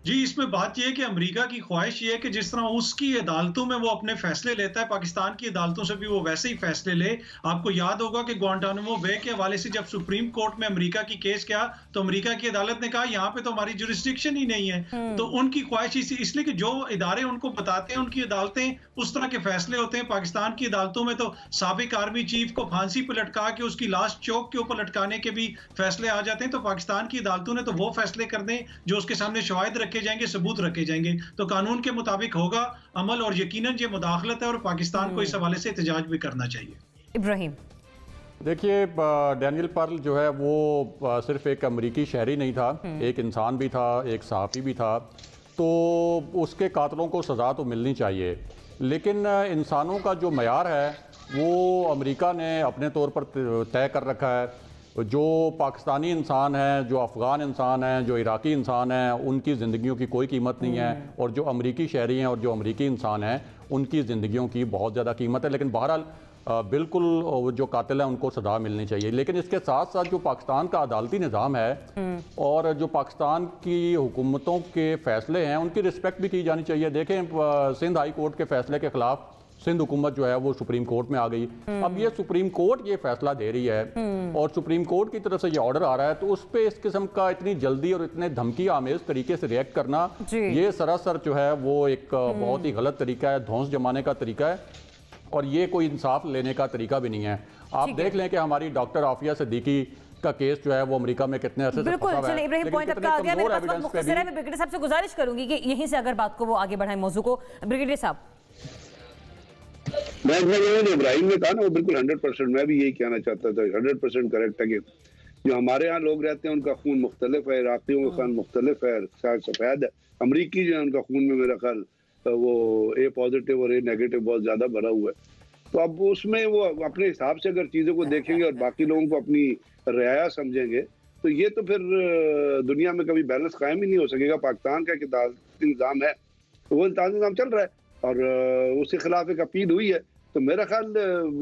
जी, इसमें बात यह है कि अमेरिका की ख्वाहिश ये है कि जिस तरह उसकी अदालतों में वो अपने फैसले लेता है, पाकिस्तान की अदालतों से भी वो वैसे ही फैसले ले। आपको याद होगा कि ग्वांटानामो बे के हवाले से जब सुप्रीम कोर्ट में अमेरिका की केस किया तो अमेरिका की अदालत ने कहा यहाँ पे तो हमारी जुरिस्डिक्शन ही नहीं है। तो उनकी ख्वाहिश इसलिए कि जो इदारे उनको बताते हैं उनकी अदालतें उस तरह के फैसले होते हैं। पाकिस्तान की अदालतों में तो साबिक आर्मी चीफ को फांसी पर लटका के उसकी लाश चौक के ऊपर लटकाने के भी फैसले आ जाते हैं। तो पाकिस्तान की अदालतों ने तो वो फैसले कर दें जो उसके सामने शवाहिद रखे जाएंगे, सबूत रखे जाएंगे, तो कानून के मुताबिक होगा अमल और यकीनन ये मुदाखलत है और पाकिस्तान को इस हवाले से एहतजाज भी करना चाहिए। इब्राहिम, देखिए, डैनियल पर्ल जो है वो सिर्फ एक अमरीकी शहरी नहीं था, एक इंसान भी था, एक सहाफ़ी भी था। तो उसके कातलों को सज़ा तो मिलनी चाहिए, लेकिन इंसानों का जो मयार है वो अमेरिका ने अपने तौर पर तय कर रखा है। जो पाकिस्तानी इंसान है, जो अफ़गान इंसान है, जो इराकी इंसान है, उनकी ज़िंदगियों की कोई कीमत नहीं है, और जो अमरीकी शहरी हैं और जो अमरीकी इंसान हैं उनकी ज़िंदगियों की बहुत ज़्यादा कीमत है। लेकिन बहरहाल बिल्कुल जो कातिल हैं उनको सज़ा मिलनी चाहिए। लेकिन इसके साथ साथ जो पाकिस्तान का अदालती निज़ाम है और जो पाकिस्तान की हुकूमतों के फ़ैसले हैं उनकी रिस्पेक्ट भी की जानी चाहिए। देखें, सिंध हाई कोर्ट के फ़ैसले के ख़िलाफ़ सिंध हुकूमत जो है वो सुप्रीम कोर्ट में आ गई। अब ये सुप्रीम कोर्ट ये फैसला दे रही है और सुप्रीम कोर्ट की तरफ से ये ऑर्डर आ रहा है, तो उस पे इस किस्म का इतनी जल्दी और इतने धमकी आमेज तरीके से रिएक्ट करना, ये सरासर जो है वो एक बहुत ही गलत तरीका है, धौंस जमाने का तरीका है, और ये कोई इंसाफ लेने का तरीका भी नहीं है। आप देख लें कि हमारी डॉक्टर आफिया सिद्दीकी का केस जो है वो अमेरिका में कितने अरसे से फंसा हुआ है। इब्राहिम, पॉइंट आपका आ गया। मेरे पास वक्त मुख्तसर है। मैं ब्रिगेडियर साहब से गुजारिश करूंगी कि यहीं से अगर बात को वो आगे बढ़ाएं मौजू को। ब्रिगेडियर साहब, मैं इब्राहिम ने कहा ना, वो बिल्कुल 100%, मैं भी यही कहना चाहता था, 100% करेक्ट है कि जो हमारे यहाँ लोग रहते हैं उनका खून मुख्तलिफ है, इराकियों का खून मुख्तलिफ है, सफेद है। अमरीकी जो है उनका खून में मेरा ख्याल वो ए पॉजिटिव और ए नेगेटिव बहुत ज्यादा भरा हुआ है। तो अब उसमें वो अपने हिसाब से अगर चीजों को देखेंगे और बाकी लोगों को अपनी रियाया समझेंगे तो ये तो फिर दुनिया में कभी बैलेंस कायम ही नहीं हो सकेगा। पाकिस्तान का एक अदालती निज़ाम है, तो वो अदालती निज़ाम चल रहा है और उसके खिलाफ एक अपील हुई है। तो मेरा ख्याल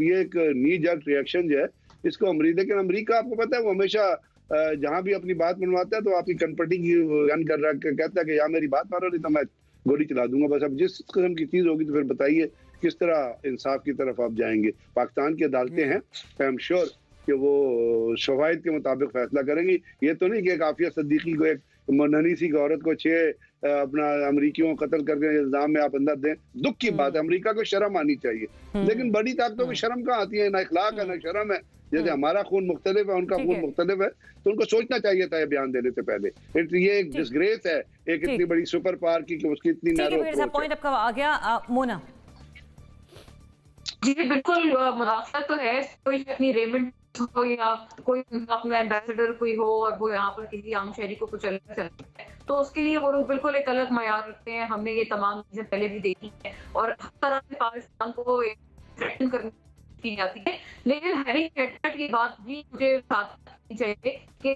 ये एक नी जर्क रिएक्शन जो है इसको लेकिन अमरीका आपको पता है वो हमेशा जहां भी अपनी बात मनवाता है तो आपकी कनपटी की गन कर रहा कहता है कि यार मेरी बात मानो नहीं तो मैं गोली चला दूंगा। बस अब जिस किस्म की चीज होगी तो फिर बताइए किस तरह इंसाफ की तरफ आप जाएंगे। पाकिस्तान की अदालतें हैं, आई एम श्योर कि वो शवाहिद के मुताबिक फैसला करेंगी। ये तो नहीं कि एक आफिया सिद्दीकी को एक नन्ही सी औरत को 6 अपना अमरीकियों को कत्ल करके इल्जाम में आप अंदर दें, दुख की बात है। अमेरिका को शर्म आनी चाहिए, लेकिन बड़ी ताकतों को शर्म कहाँ आती है? ना इखलाक है ना शर्म है। जैसे हमारा खून मुख्तलिफ है, उनका खून मुख्तलिफ है, तो उनको सोचना चाहिए था ये बयान देने से पहले। ये एक डिसग्रेस है एक इतनी बड़ी सुपर पावर की कि उसकी इतनी नैरो अप्रोच है। पॉइंट आपका आ गया। मोना जी बिल्कुल, मुनाफा तो है। कोई अपनी रेमेंट हो या कोई अपना एम्बेसडर कोई हो और वो यहाँ पर किसी आम शहरी को कुछ अलग चलता है, तो उसके लिए वो लोग बिल्कुल एक अलग मयार रखते हैं। हमने ये तमाम चीजें पहले भी देखी है और हर तरह से पाकिस्तान को थ्रेटन करने की जाती है। लेकिन हैरी हेडसेट की बात भी मुझे साथ चाहिए कि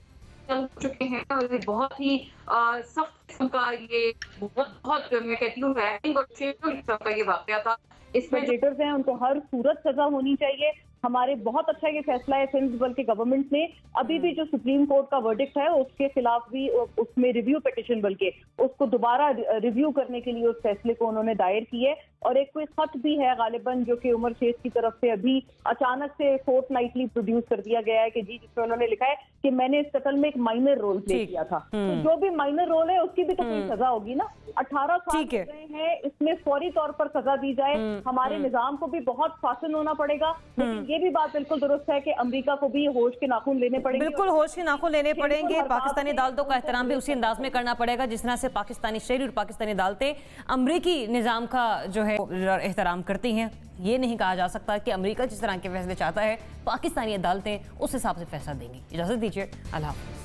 चल चुके हैं और बहुत ही सख्त किस्म का ये बहुत मैं कहती हूँ किस्म का ये वाकया था। इसमें डिक्टेटर्स हैं, उनको हर सूरत सजा होनी चाहिए। हमारे बहुत अच्छा ये फैसला है सिंध बल्कि गवर्नमेंट ने अभी भी जो सुप्रीम कोर्ट का वर्डिक्ट है उसके खिलाफ भी उसमें रिव्यू पिटिशन बल्कि उसको दोबारा रिव्यू करने के लिए उस फैसले को उन्होंने दायर की है। और एक कोई खत भी है गालिबन जो कि उमर शेख की तरफ से अभी अचानक से फोर्टनाइटली प्रोड्यूस कर दिया गया है कि जी, जिसमें उन्होंने लिखा है कि मैंने इस कत्ल में एक माइनर रोल प्ले किया था। तो जो भी माइनर रोल है उसकी भी तो कोई सजा होगी ना। 18 साल हो गए हैं, इसमें फौरी तौर पर सजा दी जाए। हमारे निजाम को भी बहुत फासन होना पड़ेगा, लेकिन ये भी बात बिल्कुल दुरुस्त है कि अमेरिका को भी होश के नाखून लेने पड़ेंगे। बिल्कुल होश के नाखून लेने पड़ेंगे। पाकिस्तानी अदालतों का एहतराम भी उसी अंदाज में करना पड़ेगा जिस तरह से पाकिस्तानी शहरी और पाकिस्तानी अदालतें अमरीकी निजाम का जो है एहतराम करती हैं। ये नहीं कहा जा सकता कि अमेरिका जिस तरह के फैसले चाहता है पाकिस्तानी अदालतें उस हिसाब से फैसला देंगी। इजाजत दीजिए, अल्लाह हाफ़िज़।